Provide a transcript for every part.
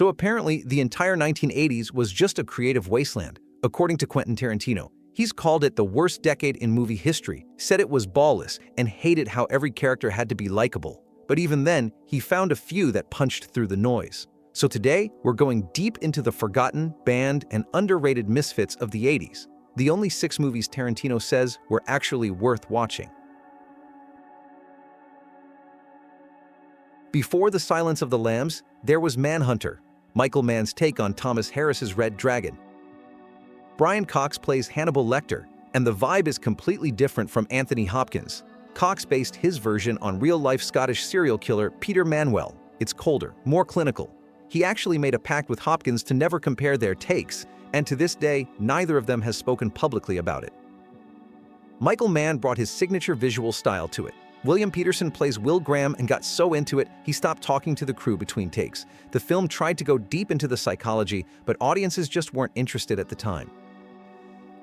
So apparently, the entire 1980s was just a creative wasteland, according to Quentin Tarantino. He's called it the worst decade in movie history, said it was ballless, and hated how every character had to be likable. But even then, he found a few that punched through the noise. So today, we're going deep into the forgotten, banned, and underrated misfits of the 80s. The only 6 movies Tarantino says were actually worth watching. Before The Silence of the Lambs, there was Manhunter, Michael Mann's take on Thomas Harris's Red Dragon. Brian Cox plays Hannibal Lecter, and the vibe is completely different from Anthony Hopkins. Cox based his version on real-life Scottish serial killer Peter Manuel. It's colder, more clinical. He actually made a pact with Hopkins to never compare their takes, and to this day, neither of them has spoken publicly about it. Michael Mann brought his signature visual style to it. William Peterson plays Will Graham and got so into it, he stopped talking to the crew between takes. The film tried to go deep into the psychology, but audiences just weren't interested at the time.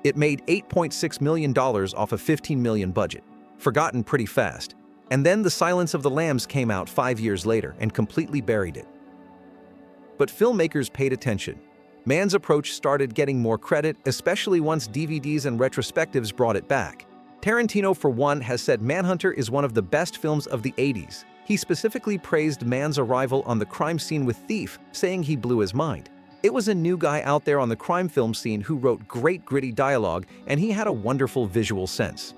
It made $8.6 million off a $15 million budget, forgotten pretty fast. And then The Silence of the Lambs came out 5 years later and completely buried it. But filmmakers paid attention. Mann's approach started getting more credit, especially once DVDs and retrospectives brought it back. Tarantino, for one, has said Manhunter is one of the best films of the 80s. He specifically praised Mann's arrival on the crime scene with Thief, saying he blew his mind. It was a new guy out there on the crime film scene who wrote great gritty dialogue, and he had a wonderful visual sense.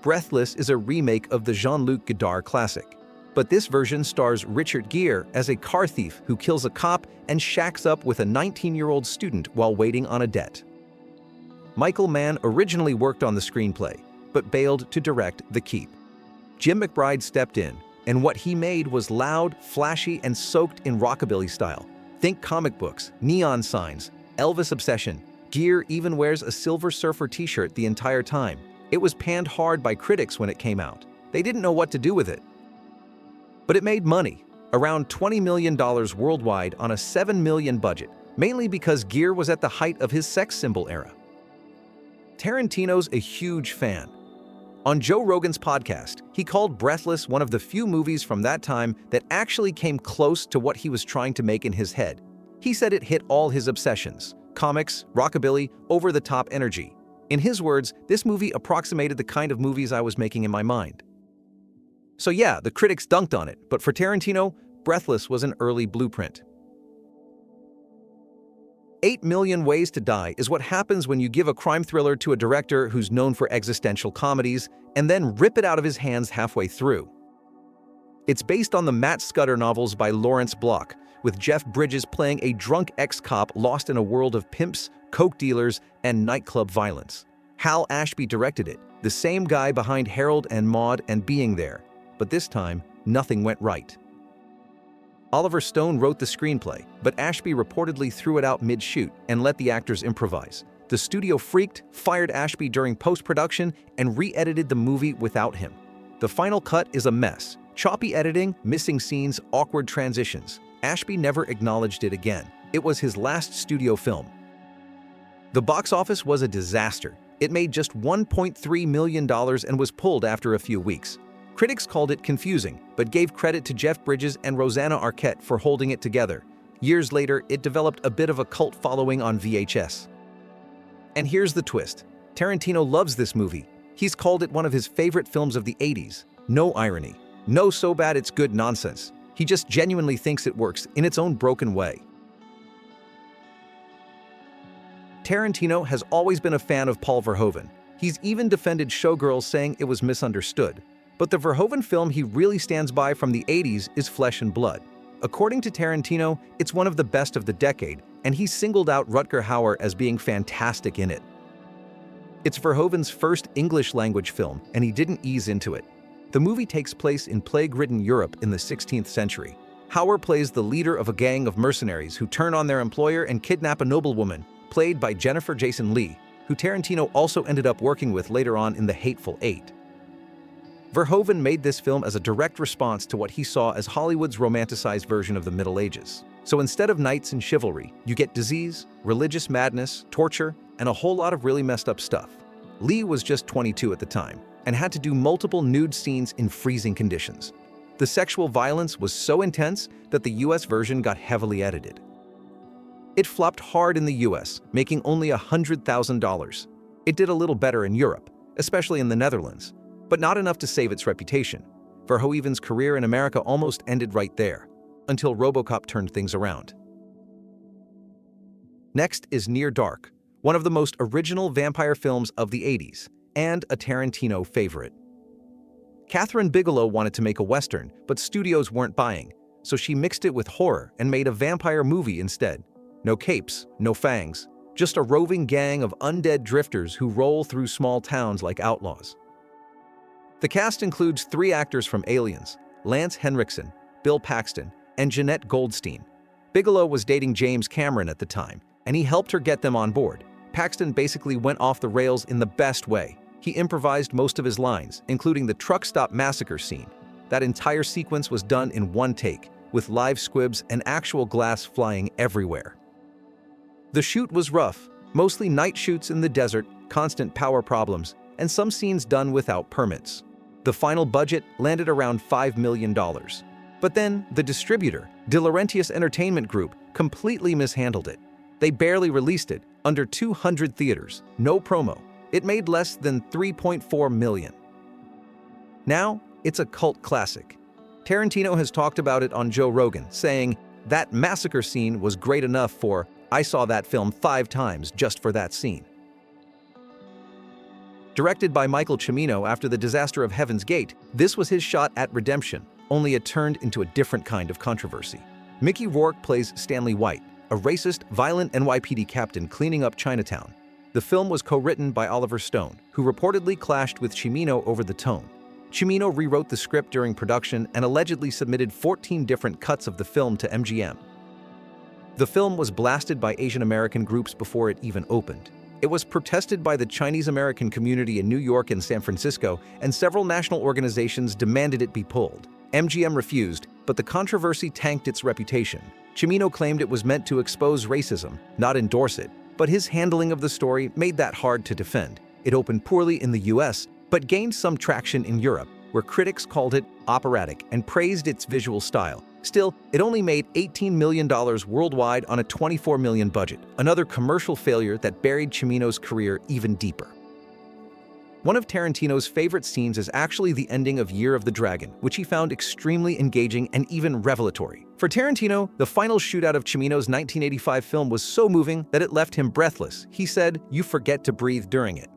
Breathless is a remake of the Jean-Luc Godard classic. But this version stars Richard Gere as a car thief who kills a cop and shacks up with a 19-year-old student while waiting on a debt. Michael Mann originally worked on the screenplay, but bailed to direct The Keep. Jim McBride stepped in, and what he made was loud, flashy, and soaked in rockabilly style. Think comic books, neon signs, Elvis obsession. Gere even wears a Silver Surfer t-shirt the entire time. It was panned hard by critics when it came out. They didn't know what to do with it. But it made money, around $20 million worldwide on a $7 million budget, mainly because Gere was at the height of his sex symbol era. Tarantino's a huge fan. On Joe Rogan's podcast, he called Breathless one of the few movies from that time that actually came close to what he was trying to make in his head. He said it hit all his obsessions: comics, rockabilly, over-the-top energy. In his words, this movie approximated the kind of movies I was making in my mind. So yeah, the critics dunked on it, but for Tarantino, Breathless was an early blueprint. 8 Million Ways to Die is what happens when you give a crime thriller to a director who's known for existential comedies and then rip it out of his hands halfway through. It's based on the Matt Scudder novels by Lawrence Block, with Jeff Bridges playing a drunk ex-cop lost in a world of pimps, coke dealers, and nightclub violence. Hal Ashby directed it, the same guy behind Harold and Maude and Being There, but this time, nothing went right. Oliver Stone wrote the screenplay, but Ashby reportedly threw it out mid-shoot and let the actors improvise. The studio freaked, fired Ashby during post-production, and re-edited the movie without him. The final cut is a mess. Choppy editing, missing scenes, awkward transitions. Ashby never acknowledged it again. It was his last studio film. The box office was a disaster. It made just $1.3 million and was pulled after a few weeks. Critics called it confusing, but gave credit to Jeff Bridges and Rosanna Arquette for holding it together. Years later, it developed a bit of a cult following on VHS. And here's the twist. Tarantino loves this movie. He's called it one of his favorite films of the 80s. No irony. No so bad it's good nonsense. He just genuinely thinks it works in its own broken way. Tarantino has always been a fan of Paul Verhoeven. He's even defended Showgirls, saying it was misunderstood. But the Verhoeven film he really stands by from the 80s is Flesh and Blood. According to Tarantino, it's one of the best of the decade, and he singled out Rutger Hauer as being fantastic in it. It's Verhoeven's first English-language film, and he didn't ease into it. The movie takes place in plague-ridden Europe in the 16th century. Hauer plays the leader of a gang of mercenaries who turn on their employer and kidnap a noblewoman, played by Jennifer Jason Leigh, who Tarantino also ended up working with later on in The Hateful Eight. Verhoeven made this film as a direct response to what he saw as Hollywood's romanticized version of the Middle Ages. So instead of knights and chivalry, you get disease, religious madness, torture, and a whole lot of really messed up stuff. Leigh was just 22 at the time and had to do multiple nude scenes in freezing conditions. The sexual violence was so intense that the US version got heavily edited. It flopped hard in the US, making only $100,000. It did a little better in Europe, especially in the Netherlands, but not enough to save its reputation. Verhoeven's career in America almost ended right there, until RoboCop turned things around. Next is Near Dark, one of the most original vampire films of the 80s, and a Tarantino favorite. Catherine Bigelow wanted to make a Western, but studios weren't buying, so she mixed it with horror and made a vampire movie instead. No capes, no fangs, just a roving gang of undead drifters who roll through small towns like outlaws. The cast includes 3 actors from Aliens, Lance Henriksen, Bill Paxton, and Jeanette Goldstein. Bigelow was dating James Cameron at the time, and he helped her get them on board. Paxton basically went off the rails in the best way. He improvised most of his lines, including the truck stop massacre scene. That entire sequence was done in one take, with live squibs and actual glass flying everywhere. The shoot was rough, mostly night shoots in the desert, constant power problems, and some scenes done without permits. The final budget landed around $5 million. But then, the distributor, De Laurentiis Entertainment Group, completely mishandled it. They barely released it, under 200 theaters, no promo. It made less than $3.4 million. Now, it's a cult classic. Tarantino has talked about it on Joe Rogan, saying, "That massacre scene was great enough for, I saw that film 5 times just for that scene." Directed by Michael Cimino after the disaster of Heaven's Gate, this was his shot at redemption, only it turned into a different kind of controversy. Mickey Rourke plays Stanley White, a racist, violent NYPD captain cleaning up Chinatown. The film was co-written by Oliver Stone, who reportedly clashed with Cimino over the tone. Cimino rewrote the script during production and allegedly submitted 14 different cuts of the film to MGM. The film was blasted by Asian American groups before it even opened. It was protested by the Chinese American community in New York and San Francisco, and several national organizations demanded it be pulled. MGM refused, but the controversy tanked its reputation. Cimino claimed it was meant to expose racism, not endorse it, but his handling of the story made that hard to defend. It opened poorly in the US, but gained some traction in Europe, where critics called it operatic and praised its visual style. Still, it only made $18 million worldwide on a $24 million budget, another commercial failure that buried Cimino's career even deeper. One of Tarantino's favorite scenes is actually the ending of Year of the Dragon, which he found extremely engaging and even revelatory. For Tarantino, the final shootout of Cimino's 1985 film was so moving that it left him breathless. He said, "You forget to breathe during it."